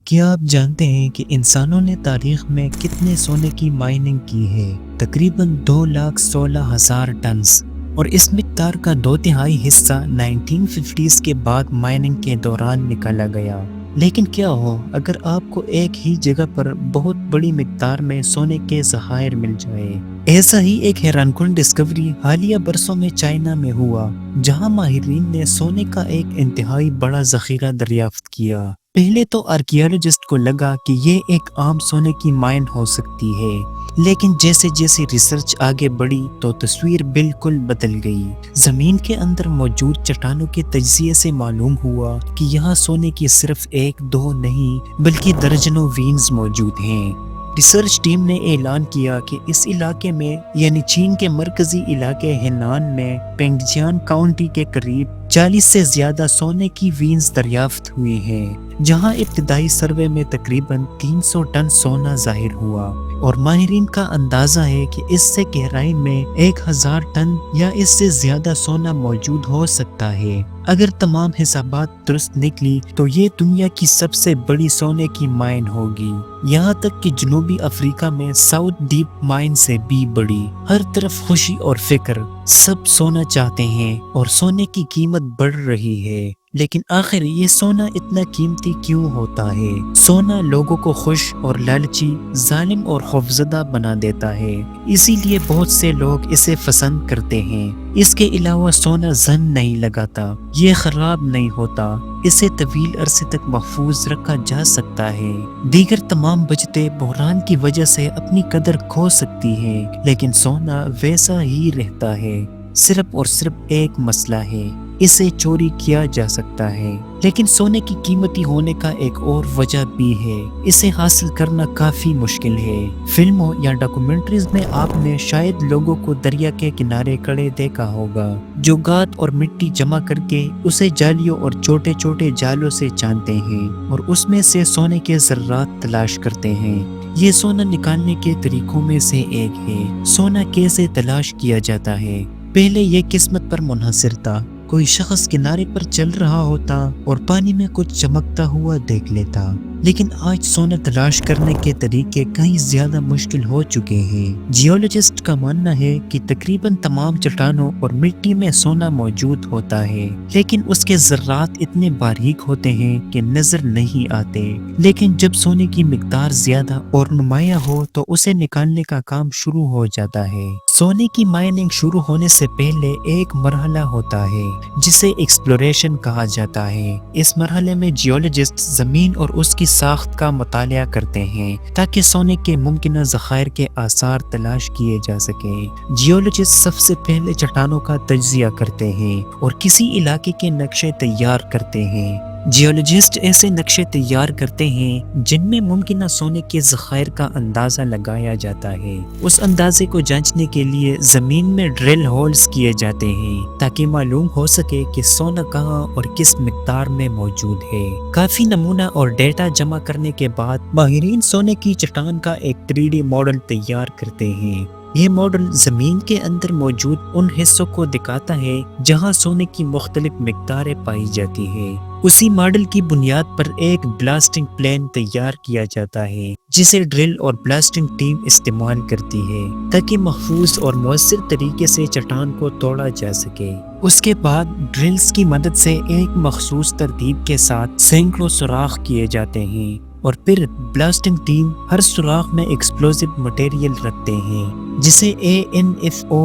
کیا آپ جانتے ہیں کہ انسانوں نے تاریخ میں کتنے سونے کی مائننگ کی ہے؟ تقریباً 2,16,000 ٹنز، اور اس مقدار کا 2/3 حصہ 1950s کے بعد مائننگ کے دوران نکالا گیا۔ لیکن کیا ہو اگر آپ کو ایک ہی جگہ پر بہت بڑی مقدار میں سونے کے ذخائر مل جائے؟ ایسا ہی ایک حیران کن ڈسکوری حالیہ برسوں میں چائنا میں ہوا، جہاں ماہرین نے سونے کا ایک انتہائی بڑا ذخیرہ دریافت کیا۔ پہلے تو آرکیالوجسٹ کو لگا کہ یہ ایک عام سونے کی مائن ہو سکتی ہے، لیکن جیسے جیسے ریسرچ آگے بڑھی تو تصویر بالکل بدل گئی۔ زمین کے اندر موجود چٹانوں کے تجزیے سے معلوم ہوا کہ یہاں سونے کی صرف 1-2 نہیں بلکہ درجنوں وینز موجود ہیں۔ ریسرچ ٹیم نے اعلان کیا کہ اس علاقے میں، یعنی چین کے مرکزی علاقے ہینان میں پینگجیان کاؤنٹی کے قریب 40 سے زیادہ سونے کی وینز دریافت ہوئی ہیں، جہاں ابتدائی سروے میں تقریباً 300 ٹن سونا ظاہر ہوا، اور ماہرین کا اندازہ ہے کہ اس سے گہرائی میں 1000 ٹن یا اس سے زیادہ سونا موجود ہو سکتا ہے۔ اگر تمام حسابات درست نکلی تو یہ دنیا کی سب سے بڑی سونے کی مائن ہوگی، یہاں تک کہ جنوبی افریقہ میں ساؤتھ ڈیپ مائن سے بھی بڑی۔ ہر طرف خوشی اور فکر، سب سونا چاہتے ہیں اور سونے کی قیمت بڑھ رہی ہے۔ لیکن آخر یہ سونا اتنا قیمتی کیوں ہوتا ہے؟ سونا لوگوں کو خوش اور لالچی، ظالم اور خوفزدہ بنا دیتا ہے، اسی لیے بہت سے لوگ اسے پسند کرتے ہیں۔ اس کے علاوہ سونا زنگ نہیں لگاتا، یہ خراب نہیں ہوتا، اسے طویل عرصے تک محفوظ رکھا جا سکتا ہے۔ دیگر تمام بچتیں بحران کی وجہ سے اپنی قدر کھو سکتی ہیں، لیکن سونا ویسا ہی رہتا ہے۔ صرف اور صرف ایک مسئلہ ہے، اسے چوری کیا جا سکتا ہے۔ لیکن سونے کی قیمتی ہونے کا ایک اور وجہ بھی ہے، اسے حاصل کرنا کافی مشکل ہے۔ فلموں یا ڈاکومنٹریز میں آپ نے شاید لوگوں کو دریا کے کنارے کھڑے دیکھا ہوگا، جو گاد اور مٹی جمع کر کے اسے جالیوں اور چھوٹے چھوٹے جالوں سے چاندتے ہیں اور اس میں سے سونے کے ذرات تلاش کرتے ہیں۔ یہ سونا نکالنے کے طریقوں میں سے ایک ہے۔ سونا کیسے تلاش کیا جاتا ہے؟ پہلے یہ قسمت پر منحصر تھا۔ کوئی شخص کنارے پر چل رہا ہوتا اور پانی میں کچھ چمکتا ہوا دیکھ لیتا، لیکن آج سونا تلاش کرنے کے طریقے کہیں زیادہ مشکل ہو چکے ہیں۔ جیولوجسٹ کا ماننا ہے کہ تقریباً تمام چٹانوں اور مٹی میں سونا موجود ہوتا ہے، لیکن اس کے ذرات اتنے باریک ہوتے ہیں کہ نظر نہیں آتے۔ لیکن جب سونے کی مقدار زیادہ اور نمایاں ہو تو اسے نکالنے کا کام شروع ہو جاتا ہے۔ سونے کی مائننگ شروع ہونے سے پہلے ایک مرحلہ ہوتا ہے جسے ایکسپلوریشن کہا جاتا ہے۔ اس مرحلے میں جیولوجسٹ زمین اور اس کی ساخت کا مطالعہ کرتے ہیں تاکہ سونے کے ممکنہ ذخائر کے آثار تلاش کیے جا سکیں۔ جیولوجسٹ سب سے پہلے چٹانوں کا تجزیہ کرتے ہیں اور کسی علاقے کے نقشے تیار کرتے ہیں۔ جیولوجسٹ ایسے نقشے تیار کرتے ہیں جن میں ممکنہ سونے کے ذخائر کا اندازہ لگایا جاتا ہے۔ اس اندازے کو جانچنے کے لیے زمین میں ڈرل ہولز کیے جاتے ہیں تاکہ معلوم ہو سکے کہ سونا کہاں اور کس مقدار میں موجود ہے۔ کافی نمونہ اور ڈیٹا جمع کرنے کے بعد ماہرین سونے کی چٹان کا ایک 3D ماڈل تیار کرتے ہیں۔ یہ ماڈل زمین کے اندر موجود ان حصوں کو دکھاتا ہے جہاں سونے کی مختلف مقداریں پائی جاتی ہیں۔ اسی ماڈل کی بنیاد پر ایک بلاسٹنگ پلان تیار کیا جاتا ہے جسے ڈرل اور بلاسٹنگ ٹیم استعمال کرتی ہے تاکہ محفوظ اور مؤثر طریقے سے چٹان کو توڑا جا سکے۔ اس کے بعد ڈرلز کی مدد سے ایک مخصوص ترتیب کے ساتھ سینکڑوں سوراخ کیے جاتے ہیں، اور پھر بلاسٹنگ ٹیم ہر سوراخ میں ایکسپلوزیو مٹیریل رکھتے ہیں جسے ANFO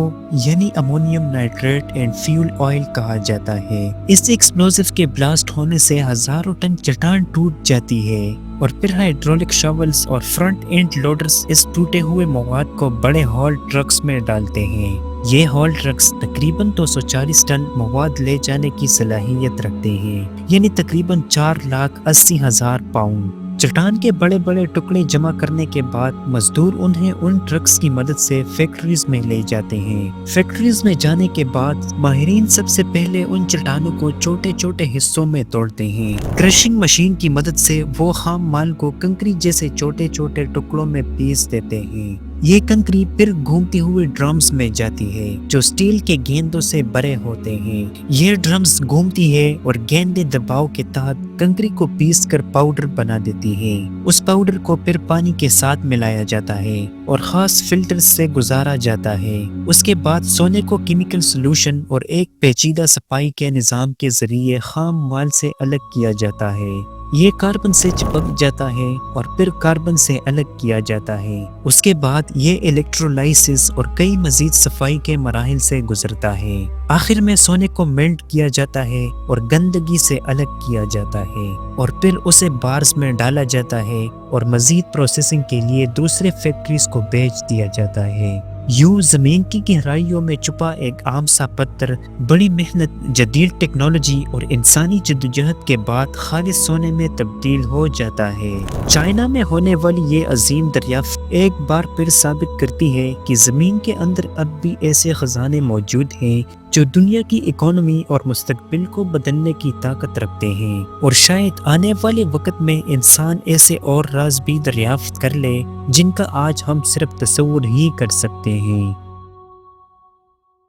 یعنی امونیم نائٹریٹ اینڈ فیول آئل کہا جاتا ہے۔ اس ایکسپلوزیو کے بلاسٹ ہونے سے ہزاروں ٹن چٹان ٹوٹ جاتی ہے، اور پھر ہائیڈرولک شاولز اور فرنٹ اینڈ لوڈرز اس ٹوٹے ہوئے مواد کو بڑے ہال ٹرکس میں ڈالتے ہیں۔ یہ ہال ٹرکس تقریباً 240 ٹن مواد لے جانے کی صلاحیت رکھتے ہیں، یعنی تقریباً 4,80,000 پاؤنڈ۔ چٹان کے بڑے بڑے ٹکڑے جمع کرنے کے بعد مزدور انہیں ان ٹرکس کی مدد سے فیکٹریز میں لے جاتے ہیں۔ فیکٹریز میں جانے کے بعد ماہرین سب سے پہلے ان چٹانوں کو چھوٹے چھوٹے حصوں میں توڑتے ہیں۔ کرشنگ مشین کی مدد سے وہ خام مال کو کنکری جیسے چھوٹے چھوٹے ٹکڑوں میں پیس دیتے ہیں۔ یہ کنکری پھر گھومتے ہوئے ڈرمز میں جاتی ہے جو سٹیل کے گیندوں سے بھرے ہوتے ہیں۔ یہ ڈرمز گھومتی ہے اور گیندیں دباؤ کے تحت کنکری کو پیس کر پاؤڈر بنا دیتی ہے۔ اس پاؤڈر کو پھر پانی کے ساتھ ملایا جاتا ہے اور خاص فلٹر سے گزارا جاتا ہے۔ اس کے بعد سونے کو کیمیکل سولوشن اور ایک پیچیدہ صفائی کے نظام کے ذریعے خام مال سے الگ کیا جاتا ہے۔ یہ کاربن سے چپک جاتا ہے اور پھر کاربن سے الگ کیا جاتا ہے۔ اس کے بعد یہ الیکٹرولائسس اور کئی مزید صفائی کے مراحل سے گزرتا ہے۔ آخر میں سونے کو میلٹ کیا جاتا ہے اور گندگی سے الگ کیا جاتا ہے اور پھر اسے بارز میں ڈالا جاتا ہے اور مزید پروسیسنگ کے لیے دوسرے فیکٹریز کو بیچ دیا جاتا ہے۔ یوں زمین کی گہرائیوں میں چھپا ایک عام سا پتھر بڑی محنت، جدید ٹیکنالوجی اور انسانی جدوجہد کے بعد خالص سونے میں تبدیل ہو جاتا ہے۔ چائنا میں ہونے والی یہ عظیم دریافت ایک بار پھر ثابت کرتی ہے کہ زمین کے اندر اب بھی ایسے خزانے موجود ہیں جو دنیا کی اکانومی اور مستقبل کو بدلنے کی طاقت رکھتے ہیں، اور شاید آنے والے وقت میں انسان ایسے اور راز بھی دریافت کر لے جن کا آج ہم صرف تصور ہی کر سکتے ہیں۔